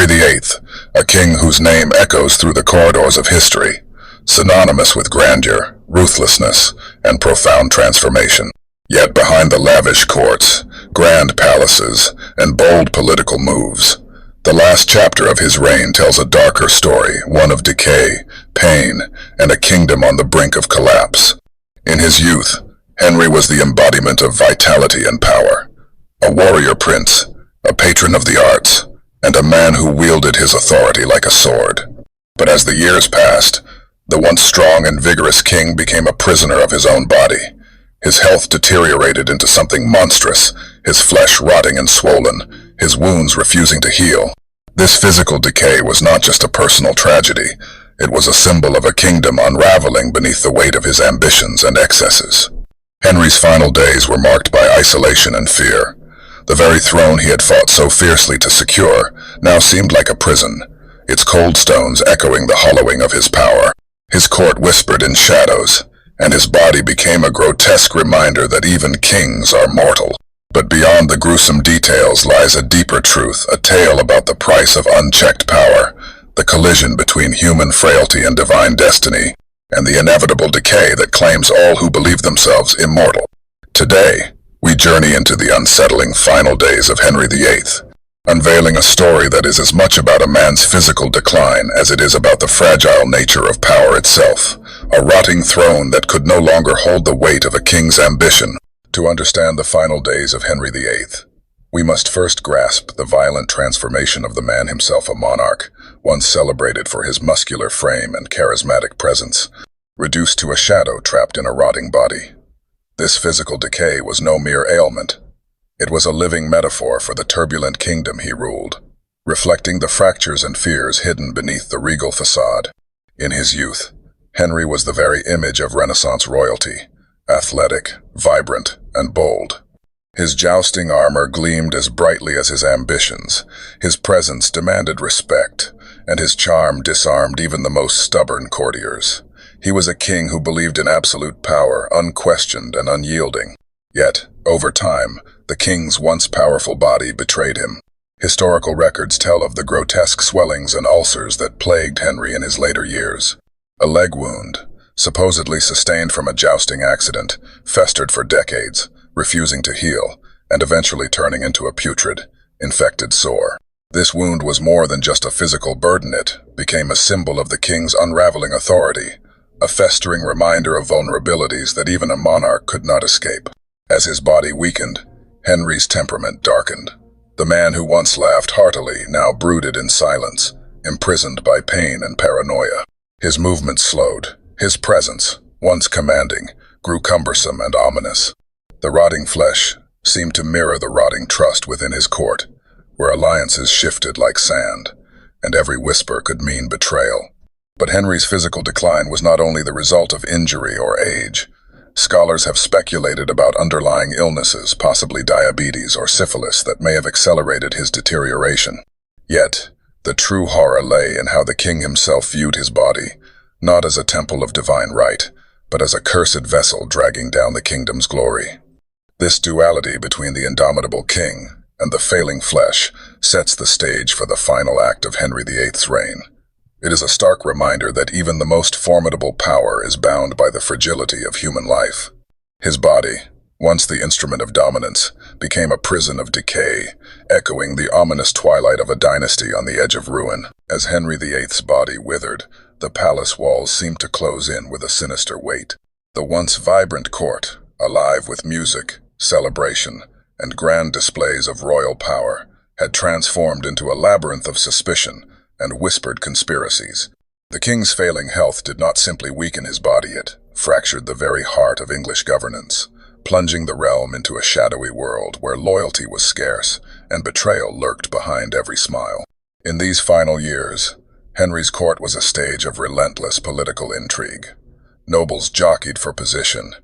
Henry VIII, a king whose name echoes through the corridors of history, synonymous with grandeur, ruthlessness, and profound transformation. Yet behind the lavish courts, grand palaces, and bold political moves, the last chapter of his reign tells a darker story, one of decay, pain, and a kingdom on the brink of collapse. In his youth, Henry was the embodiment of vitality and power, a warrior prince, a patron of the arts, and a man who wielded his authority like a sword. But as the years passed, the once strong and vigorous king became a prisoner of his own body. His health deteriorated into something monstrous, his flesh rotting and swollen, his wounds refusing to heal. This physical decay was not just a personal tragedy, it was a symbol of a kingdom unraveling beneath the weight of his ambitions and excesses. Henry's final days were marked by isolation and fear. The very throne he had fought so fiercely to secure now seemed like a prison, its cold stones echoing the hollowing of his power. His court whispered in shadows, and his body became a grotesque reminder that even kings are mortal. But beyond the gruesome details lies a deeper truth, a tale about the price of unchecked power, the collision between human frailty and divine destiny, and the inevitable decay that claims all who believe themselves immortal. Today, we journey into the unsettling final days of Henry VIII, unveiling a story that is as much about a man's physical decline as it is about the fragile nature of power itself, a rotting throne that could no longer hold the weight of a king's ambition. To understand the final days of Henry VIII, we must first grasp the violent transformation of the man himself, a monarch, once celebrated for his muscular frame and charismatic presence, reduced to a shadow trapped in a rotting body. This physical decay was no mere ailment. It was a living metaphor for the turbulent kingdom he ruled, reflecting the fractures and fears hidden beneath the regal facade. In his youth, Henry was the very image of Renaissance royalty, athletic, vibrant, and bold. His jousting armor gleamed as brightly as his ambitions, his presence demanded respect, and his charm disarmed even the most stubborn courtiers. He was a king who believed in absolute power, unquestioned and unyielding. Yet, over time, the king's once powerful body betrayed him. Historical records tell of the grotesque swellings and ulcers that plagued Henry in his later years. A leg wound, supposedly sustained from a jousting accident, festered for decades, refusing to heal, and eventually turning into a putrid, infected sore. This wound was more than just a physical burden, it became a symbol of the king's unraveling authority, a festering reminder of vulnerabilities that even a monarch could not escape. As his body weakened, Henry's temperament darkened. The man who once laughed heartily now brooded in silence, imprisoned by pain and paranoia. His movements slowed. His presence, once commanding, grew cumbersome and ominous. The rotting flesh seemed to mirror the rotting trust within his court, where alliances shifted like sand, and every whisper could mean betrayal. But Henry's physical decline was not only the result of injury or age. Scholars have speculated about underlying illnesses, possibly diabetes or syphilis, that may have accelerated his deterioration. Yet, the true horror lay in how the king himself viewed his body, not as a temple of divine right, but as a cursed vessel dragging down the kingdom's glory. This duality between the indomitable king and the failing flesh sets the stage for the final act of Henry VIII's reign. It is a stark reminder that even the most formidable power is bound by the fragility of human life. His body, once the instrument of dominance, became a prison of decay, echoing the ominous twilight of a dynasty on the edge of ruin. As Henry VIII's body withered, the palace walls seemed to close in with a sinister weight. The once vibrant court, alive with music, celebration, and grand displays of royal power, had transformed into a labyrinth of suspicion and whispered conspiracies. The king's failing health did not simply weaken his body, it fractured the very heart of English governance, plunging the realm into a shadowy world where loyalty was scarce and betrayal lurked behind every smile. In these final years, Henry's court was a stage of relentless political intrigue. Nobles jockeyed for position,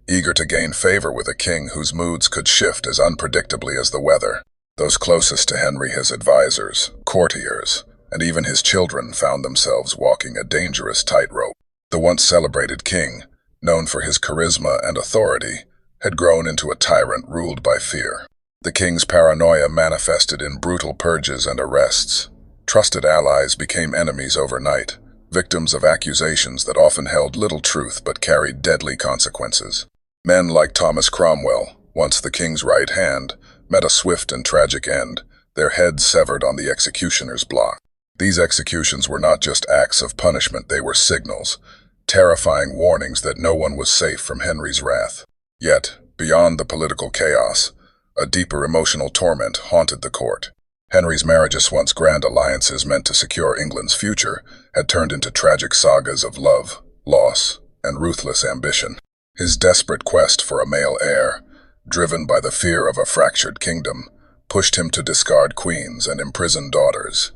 eager to gain favor with a king whose moods could shift as unpredictably as the weather. Those closest to Henry, his advisors, courtiers, and even his children found themselves walking a dangerous tightrope. The once celebrated king, known for his charisma and authority, had grown into a tyrant ruled by fear. The king's paranoia manifested in brutal purges and arrests, Trusted allies became enemies overnight, victims of accusations that often held little truth but carried deadly consequences. Men like Thomas Cromwell, once the king's right hand, met a swift and tragic end, their heads severed on the executioner's block. These executions were not just acts of punishment, they were signals, terrifying warnings that no one was safe from Henry's wrath. Yet, beyond the political chaos, a deeper emotional torment haunted the court. Henry's marriages, once grand alliances meant to secure England's future, had turned into tragic sagas of love, loss, and ruthless ambition. His desperate quest for a male heir, driven by the fear of a fractured kingdom, pushed him to discard queens and imprison daughters.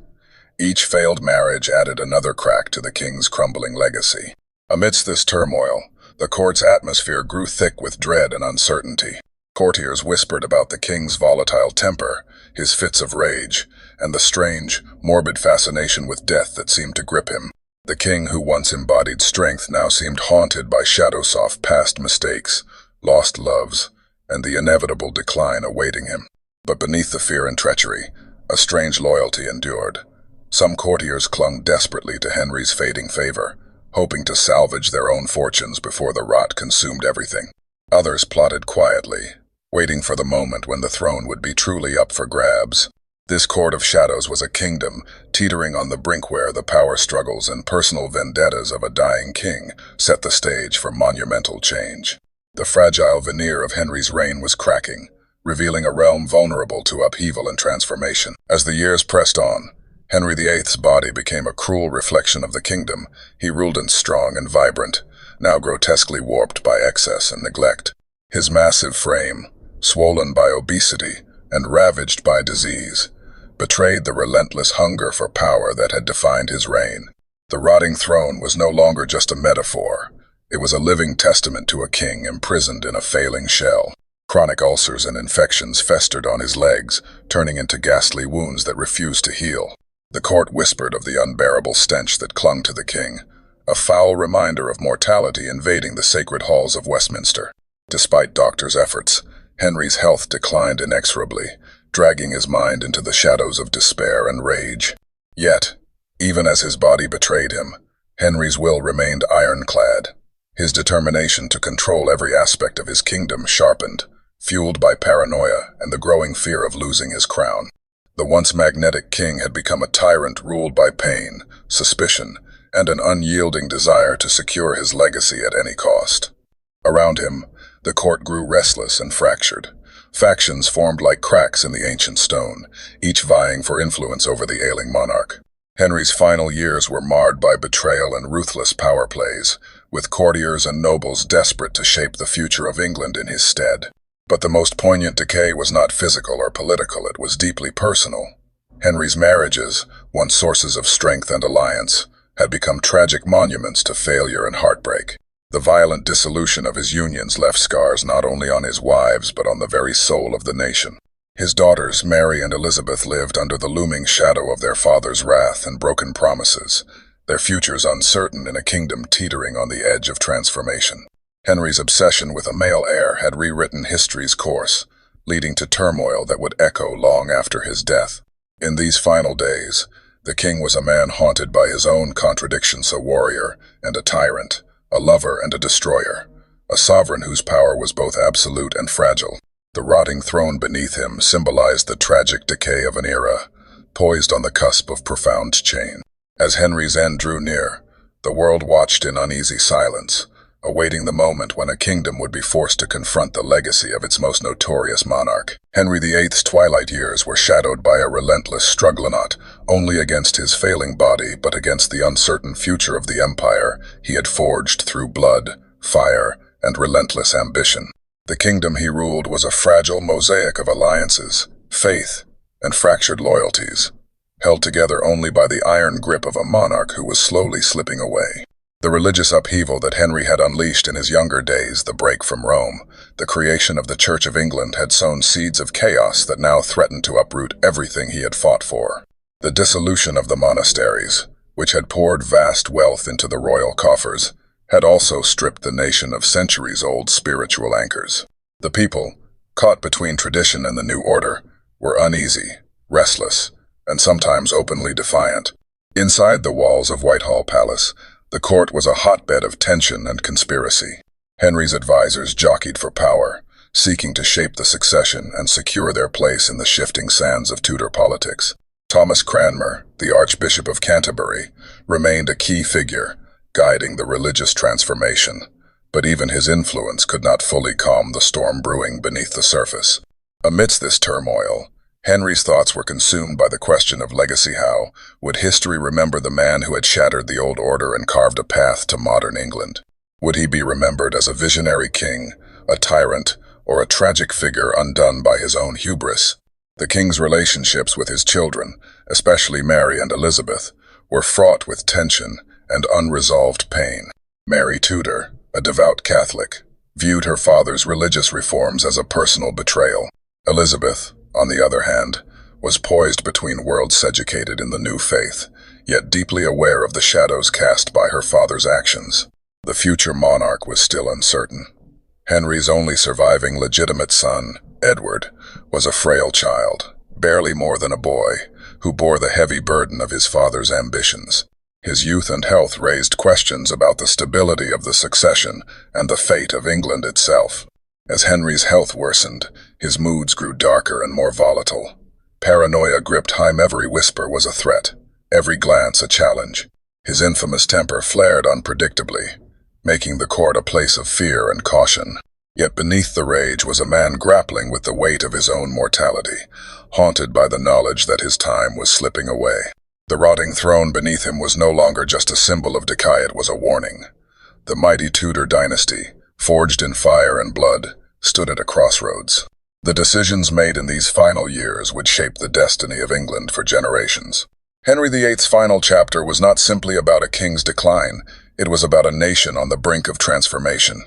Each failed marriage added another crack to the king's crumbling legacy. Amidst this turmoil, the court's atmosphere grew thick with dread and uncertainty. Courtiers whispered about the king's volatile temper, his fits of rage, and the strange, morbid fascination with death that seemed to grip him. The king, who once embodied strength, now seemed haunted by shadows of past mistakes, lost loves, and the inevitable decline awaiting him. But beneath the fear and treachery, a strange loyalty endured. Some courtiers clung desperately to Henry's fading favor, hoping to salvage their own fortunes before the rot consumed everything. Others plotted quietly, waiting for the moment when the throne would be truly up for grabs. This court of shadows was a kingdom teetering on the brink where the power struggles and personal vendettas of a dying king set the stage for monumental change. The fragile veneer of Henry's reign was cracking, revealing a realm vulnerable to upheaval and transformation. As the years pressed on, Henry VIII's body became a cruel reflection of the kingdom he ruled in, strong and vibrant, now grotesquely warped by excess and neglect. His massive frame, swollen by obesity and ravaged by disease, betrayed the relentless hunger for power that had defined his reign. The rotting throne was no longer just a metaphor. It was a living testament to a king imprisoned in a failing shell. Chronic ulcers and infections festered on his legs, turning into ghastly wounds that refused to heal. The court whispered of the unbearable stench that clung to the king, a foul reminder of mortality invading the sacred halls of Westminster. Despite doctors' efforts, Henry's health declined inexorably, dragging his mind into the shadows of despair and rage. Yet, even as his body betrayed him, Henry's will remained ironclad. His determination to control every aspect of his kingdom sharpened, fueled by paranoia and the growing fear of losing his crown. The once magnetic king had become a tyrant ruled by pain, suspicion, and an unyielding desire to secure his legacy at any cost. Around him, the court grew restless and fractured. Factions formed like cracks in the ancient stone, each vying for influence over the ailing monarch. Henry's final years were marred by betrayal and ruthless power plays, with courtiers and nobles desperate to shape the future of England in his stead. But the most poignant decay was not physical or political, it was deeply personal. Henry's marriages, once sources of strength and alliance, had become tragic monuments to failure and heartbreak. The violent dissolution of his unions left scars not only on his wives but on the very soul of the nation. His daughters, Mary and Elizabeth, lived under the looming shadow of their father's wrath and broken promises, their futures uncertain in a kingdom teetering on the edge of transformation. Henry's obsession with a male heir had rewritten history's course, leading to turmoil that would echo long after his death. In these final days, the king was a man haunted by his own contradictions, a warrior and a tyrant, a lover and a destroyer, a sovereign whose power was both absolute and fragile. The rotting throne beneath him symbolized the tragic decay of an era, poised on the cusp of profound change. As Henry's end drew near, the world watched in uneasy silence, awaiting the moment when a kingdom would be forced to confront the legacy of its most notorious monarch. Henry VIII's twilight years were shadowed by a relentless struggle not only against his failing body but against the uncertain future of the empire he had forged through blood, fire, and relentless ambition. The kingdom he ruled was a fragile mosaic of alliances, faith, and fractured loyalties, held together only by the iron grip of a monarch who was slowly slipping away. The religious upheaval that Henry had unleashed in his younger days, the break from Rome, the creation of the Church of England, had sown seeds of chaos that now threatened to uproot everything he had fought for. The dissolution of the monasteries, which had poured vast wealth into the royal coffers, had also stripped the nation of centuries-old spiritual anchors. The people, caught between tradition and the new order, were uneasy, restless, and sometimes openly defiant. Inside the walls of Whitehall Palace, the court was a hotbed of tension and conspiracy. Henry's advisors jockeyed for power, seeking to shape the succession and secure their place in the shifting sands of Tudor politics. Thomas Cranmer, the Archbishop of Canterbury, remained a key figure, guiding the religious transformation, but even his influence could not fully calm the storm brewing beneath the surface. Amidst this turmoil, Henry's thoughts were consumed by the question of legacy. How would history remember the man who had shattered the old order and carved a path to modern England? Would he be remembered as a visionary king, a tyrant, or a tragic figure undone by his own hubris? The king's relationships with his children, especially Mary and Elizabeth, were fraught with tension and unresolved pain. Mary Tudor, a devout Catholic, viewed her father's religious reforms as a personal betrayal. Elizabeth, on the other hand, was poised between worlds, educated in the new faith, yet deeply aware of the shadows cast by her father's actions. The future monarch was still uncertain. Henry's only surviving legitimate son, Edward, was a frail child, barely more than a boy, who bore the heavy burden of his father's ambitions. His youth and health raised questions about the stability of the succession and the fate of England itself. As Henry's health worsened, his moods grew darker and more volatile. Paranoia gripped him. Every whisper was a threat, every glance a challenge. His infamous temper flared unpredictably, making the court a place of fear and caution. Yet beneath the rage was a man grappling with the weight of his own mortality, haunted by the knowledge that his time was slipping away. The rotting throne beneath him was no longer just a symbol of decay, it was a warning. The mighty Tudor dynasty, forged in fire and blood, stood at a crossroads. The decisions made in these final years would shape the destiny of England for generations. Henry VIII's final chapter was not simply about a king's decline, it was about a nation on the brink of transformation.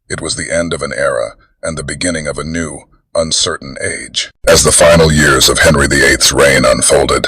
It was the end of an era and the beginning of a new, uncertain age. As the final years of Henry VIII's reign unfolded,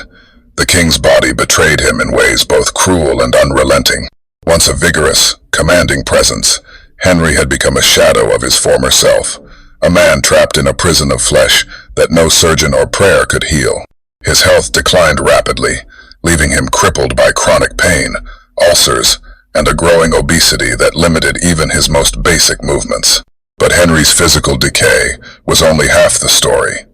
the king's body betrayed him in ways both cruel and unrelenting. Once a vigorous, commanding presence, Henry had become a shadow of his former self, a man trapped in a prison of flesh that no surgeon or prayer could heal. His health declined rapidly, leaving him crippled by chronic pain, ulcers, and a growing obesity that limited even his most basic movements. But Henry's physical decay was only half the story.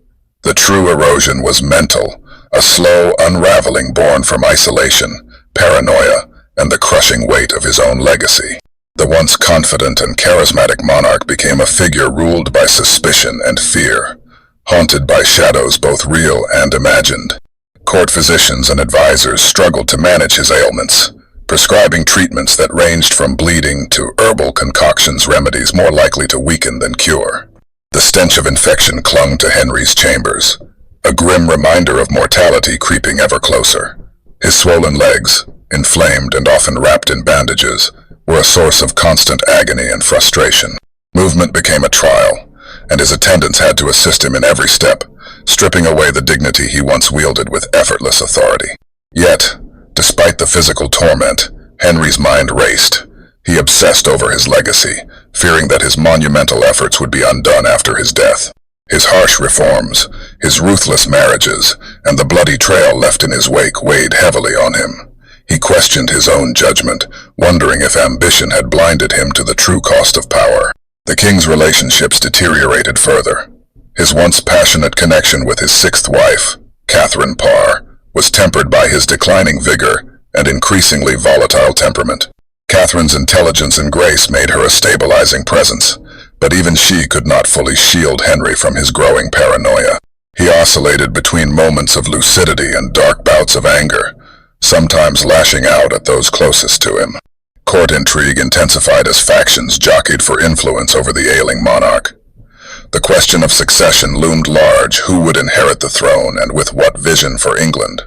The true erosion was mental, a slow unraveling born from isolation, paranoia, and the crushing weight of his own legacy. The once confident and charismatic monarch became a figure ruled by suspicion and fear, haunted by shadows both real and imagined. Court physicians and advisors struggled to manage his ailments, prescribing treatments that ranged from bleeding to herbal concoctions, remedies more likely to weaken than cure. The stench of infection clung to Henry's chambers, a grim reminder of mortality creeping ever closer. His swollen legs, inflamed and often wrapped in bandages, were a source of constant agony and frustration. Movement became a trial, and his attendants had to assist him in every step, stripping away the dignity he once wielded with effortless authority. Yet, despite the physical torment, Henry's mind raced. He obsessed over his legacy, fearing that his monumental efforts would be undone after his death. His harsh reforms, his ruthless marriages, and the bloody trail left in his wake weighed heavily on him. He questioned his own judgment, wondering if ambition had blinded him to the true cost of power. The king's relationships deteriorated further. His once passionate connection with his sixth wife, Catherine Parr, was tempered by his declining vigor and increasingly volatile temperament. Catherine's intelligence and grace made her a stabilizing presence, but even she could not fully shield Henry from his growing paranoia. He oscillated between moments of lucidity and dark bouts of anger, sometimes lashing out at those closest to him. Court intrigue intensified as factions jockeyed for influence over the ailing monarch. The question of succession loomed large: who would inherit the throne and with what vision for England?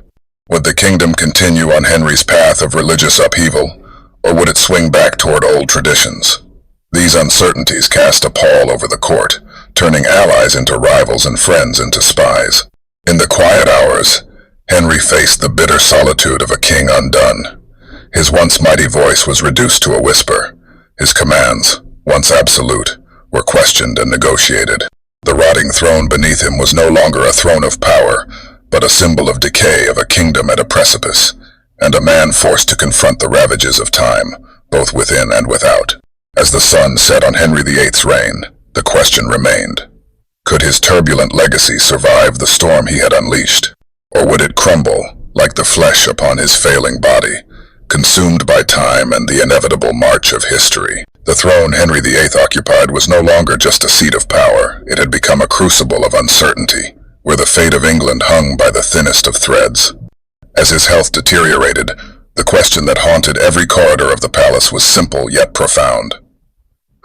Would the kingdom continue on Henry's path of religious upheaval, or would it swing back toward old traditions? These uncertainties cast a pall over the court, turning allies into rivals and friends into spies. In the quiet hours, Henry faced the bitter solitude of a king undone. His once mighty voice was reduced to a whisper. His commands, once absolute, were questioned and negotiated. The rotting throne beneath him was no longer a throne of power, but a symbol of decay, of a kingdom at a precipice, and a man forced to confront the ravages of time, both within and without. As the sun set on Henry VIII's reign, the question remained. Could his turbulent legacy survive the storm he had unleashed? Or would it crumble, like the flesh upon his failing body, consumed by time and the inevitable march of history? The throne Henry VIII occupied was no longer just a seat of power. It had become a crucible of uncertainty, where the fate of England hung by the thinnest of threads. As his health deteriorated, the question that haunted every corridor of the palace was simple yet profound.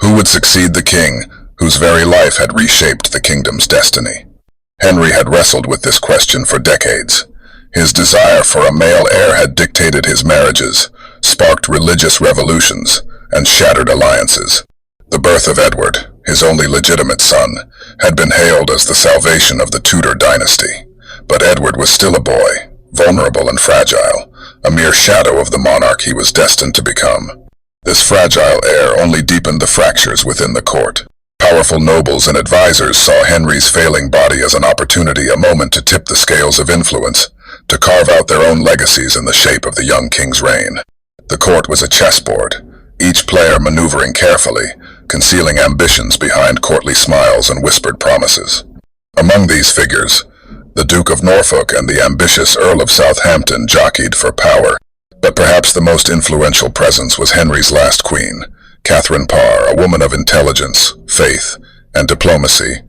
Who would succeed the king, whose very life had reshaped the kingdom's destiny? Henry had wrestled with this question for decades. His desire for a male heir had dictated his marriages, sparked religious revolutions, and shattered alliances. The birth of Edward, his only legitimate son, had been hailed as the salvation of the Tudor dynasty. But Edward was still a boy, vulnerable and fragile, a mere shadow of the monarch he was destined to become. This fragile heir only deepened the fractures within the court. Powerful nobles and advisors saw Henry's failing body as an opportunity, a moment to tip the scales of influence, to carve out their own legacies in the shape of the young king's reign. The court was a chessboard, each player maneuvering carefully, concealing ambitions behind courtly smiles and whispered promises. Among these figures, the Duke of Norfolk and the ambitious Earl of Southampton jockeyed for power, but perhaps the most influential presence was Henry's last queen, Catherine Parr, a woman of intelligence, faith, and diplomacy,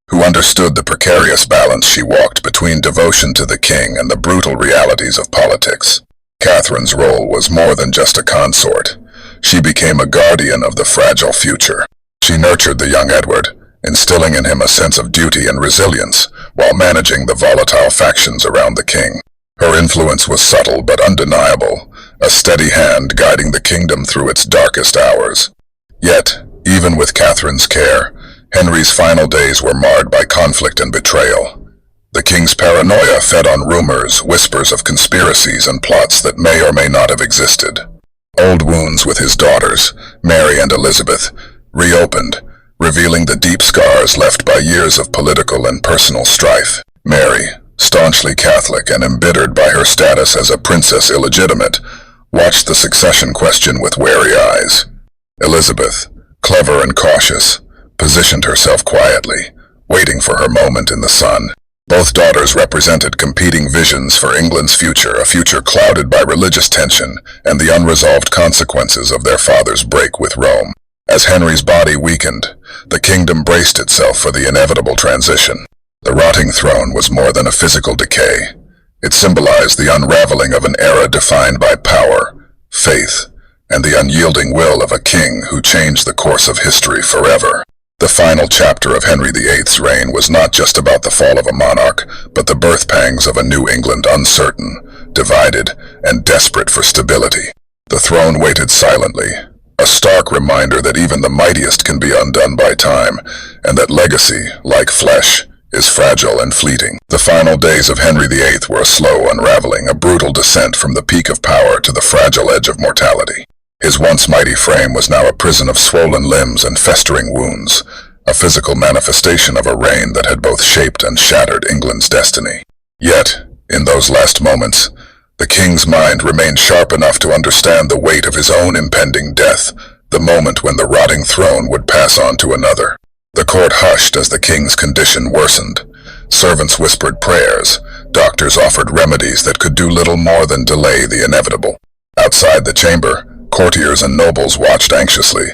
who understood the precarious balance she walked between devotion to the king and the brutal realities of politics. Catherine's role was more than just a consort. She became a guardian of the fragile future. She nurtured the young Edward, instilling in him a sense of duty and resilience, while managing the volatile factions around the king. Her influence was subtle but undeniable, a steady hand guiding the kingdom through its darkest hours. Yet, even with Catherine's care, Henry's final days were marred by conflict and betrayal. The king's paranoia fed on rumors, whispers of conspiracies and plots that may or may not have existed. Old wounds with his daughters, Mary and Elizabeth, reopened, revealing the deep scars left by years of political and personal strife. Mary, staunchly Catholic and embittered by her status as a princess illegitimate, watched the succession question with wary eyes. Elizabeth, clever and cautious, positioned herself quietly, waiting for her moment in the sun. Both daughters represented competing visions for England's future, a future clouded by religious tension and the unresolved consequences of their father's break with Rome. As Henry's body weakened, the kingdom braced itself for the inevitable transition. The rotting throne was more than a physical decay. It symbolized the unraveling of an era defined by power, faith, and the unyielding will of a king who changed the course of history forever. The final chapter of Henry VIII's reign was not just about the fall of a monarch, but the birth pangs of a New England uncertain, divided, and desperate for stability. The throne waited silently, a stark reminder that even the mightiest can be undone by time, and that legacy, like flesh, is fragile and fleeting. The final days of Henry VIII were a slow unraveling, a brutal descent from the peak of power to the fragile edge of mortality. His once mighty frame was now a prison of swollen limbs and festering wounds, a physical manifestation of a reign that had both shaped and shattered England's destiny. Yet, in those last moments, the king's mind remained sharp enough to understand the weight of his own impending death, the moment when the rotting throne would pass on to another. The court hushed as the king's condition worsened. Servants whispered prayers, doctors offered remedies that could do little more than delay the inevitable. Outside the chamber, courtiers and nobles watched anxiously,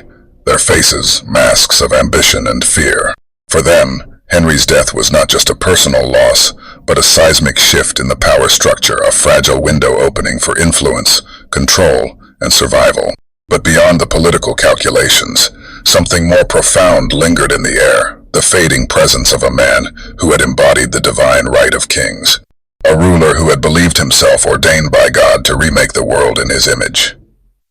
their faces masks of ambition and fear. For them, Henry's death was not just a personal loss, but a seismic shift in the power structure, a fragile window opening for influence, control, and survival. But beyond the political calculations, something more profound lingered in the air, the fading presence of a man who had embodied the divine right of kings, a ruler who had believed himself ordained by God to remake the world in his image.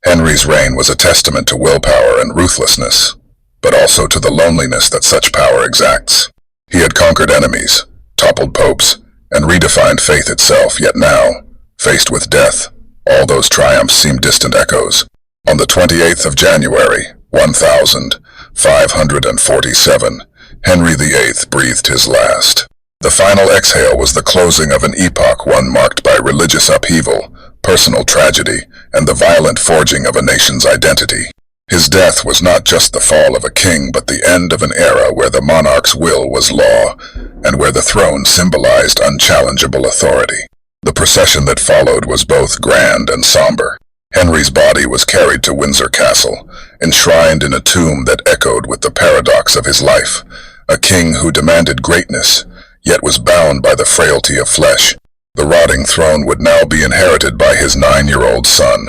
Henry's reign was a testament to willpower and ruthlessness, but also to the loneliness that such power exacts. He had conquered enemies, toppled popes, and redefined faith itself, yet now, faced with death, all those triumphs seemed distant echoes. On the 28th of January, 1547, Henry VIII breathed his last. The final exhale was the closing of an epoch, one marked by religious upheaval, personal tragedy, and the violent forging of a nation's identity. His death was not just the fall of a king, but the end of an era where the monarch's will was law, and where the throne symbolized unchallengeable authority. The procession that followed was both grand and somber. Henry's body was carried to Windsor Castle, enshrined in a tomb that echoed with the paradox of his life, a king who demanded greatness, yet was bound by the frailty of flesh. The rotting throne would now be inherited by his 9-year-old son,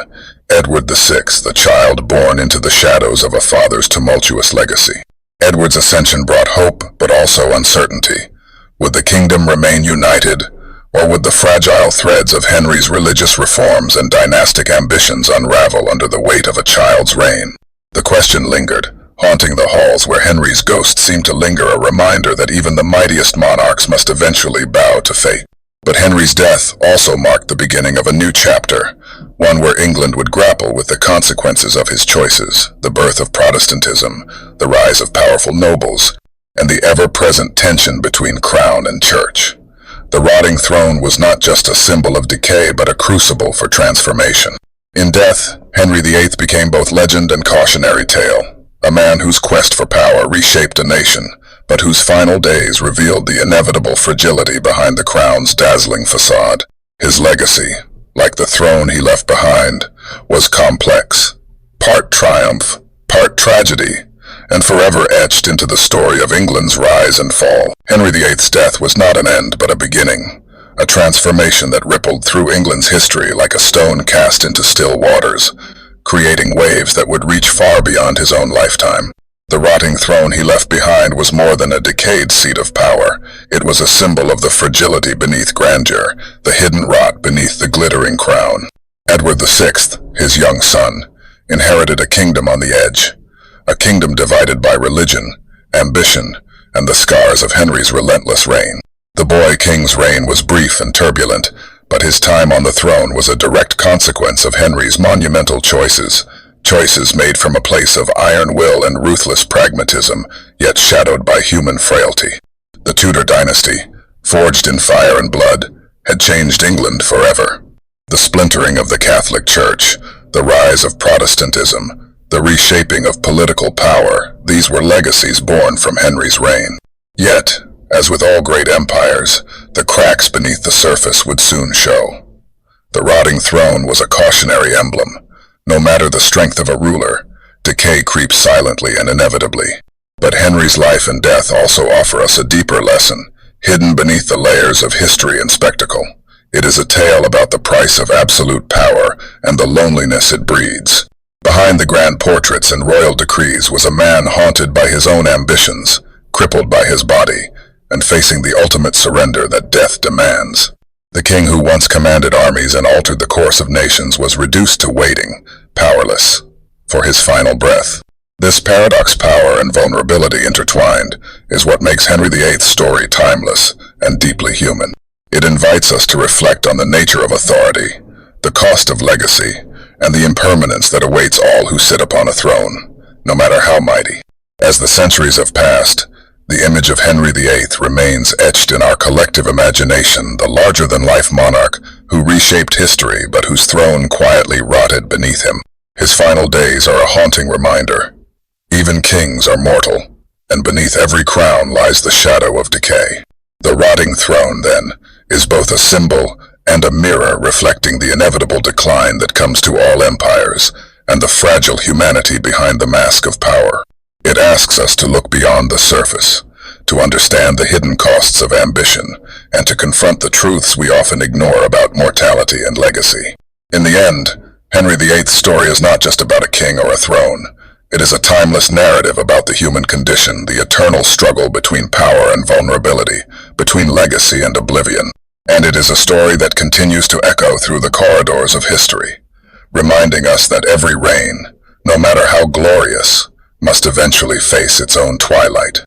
Edward VI, the child born into the shadows of a father's tumultuous legacy. Edward's ascension brought hope, but also uncertainty. Would the kingdom remain united, or would the fragile threads of Henry's religious reforms and dynastic ambitions unravel under the weight of a child's reign? The question lingered, haunting the halls where Henry's ghost seemed to linger, a reminder that even the mightiest monarchs must eventually bow to fate. But Henry's death also marked the beginning of a new chapter, one where England would grapple with the consequences of his choices, the birth of Protestantism, the rise of powerful nobles, and the ever-present tension between crown and church. The rotting throne was not just a symbol of decay, but a crucible for transformation. In death, Henry VIII became both legend and cautionary tale, a man whose quest for power reshaped a nation, but whose final days revealed the inevitable fragility behind the crown's dazzling facade. His legacy, like the throne he left behind, was complex, part triumph, part tragedy, and forever etched into the story of England's rise and fall. Henry VIII's death was not an end, but a beginning, a transformation that rippled through England's history like a stone cast into still waters, creating waves that would reach far beyond his own lifetime. The rotting throne he left behind was more than a decayed seat of power. It was a symbol of the fragility beneath grandeur, the hidden rot beneath the glittering crown. Edward VI, his young son, inherited a kingdom on the edge, a kingdom divided by religion, ambition, and the scars of Henry's relentless reign. The boy king's reign was brief and turbulent, but his time on the throne was a direct consequence of Henry's monumental choices made from a place of iron will and ruthless pragmatism, yet shadowed by human frailty. The Tudor Dynasty, forged in fire and blood, had changed England forever. The splintering of the Catholic Church, the rise of Protestantism, the reshaping of political power, these were legacies born from Henry's reign. Yet, as with all great empires, the cracks beneath the surface would soon show. The rotting throne was a cautionary emblem. No matter the strength of a ruler, decay creeps silently and inevitably. But Henry's life and death also offer us a deeper lesson, hidden beneath the layers of history and spectacle. It is a tale about the price of absolute power and the loneliness it breeds. Behind the grand portraits and royal decrees was a man haunted by his own ambitions, crippled by his body, and facing the ultimate surrender that death demands. The king who once commanded armies and altered the course of nations was reduced to waiting, powerless, for his final breath. This paradox, power and vulnerability intertwined, is what makes Henry VIII's story timeless and deeply human. It invites us to reflect on the nature of authority, the cost of legacy, and the impermanence that awaits all who sit upon a throne, no matter how mighty. As the centuries have passed, the image of Henry VIII remains etched in our collective imagination, the larger-than-life monarch who reshaped history but whose throne quietly rotted beneath him. His final days are a haunting reminder. Even kings are mortal, and beneath every crown lies the shadow of decay. The rotting throne, then, is both a symbol and a mirror reflecting the inevitable decline that comes to all empires and the fragile humanity behind the mask of power. It asks us to look beyond the surface, to understand the hidden costs of ambition, and to confront the truths we often ignore about mortality and legacy. In the end, Henry VIII's story is not just about a king or a throne. It is a timeless narrative about the human condition, the eternal struggle between power and vulnerability, between legacy and oblivion. And it is a story that continues to echo through the corridors of history, reminding us that every reign, no matter how glorious, must eventually face its own twilight.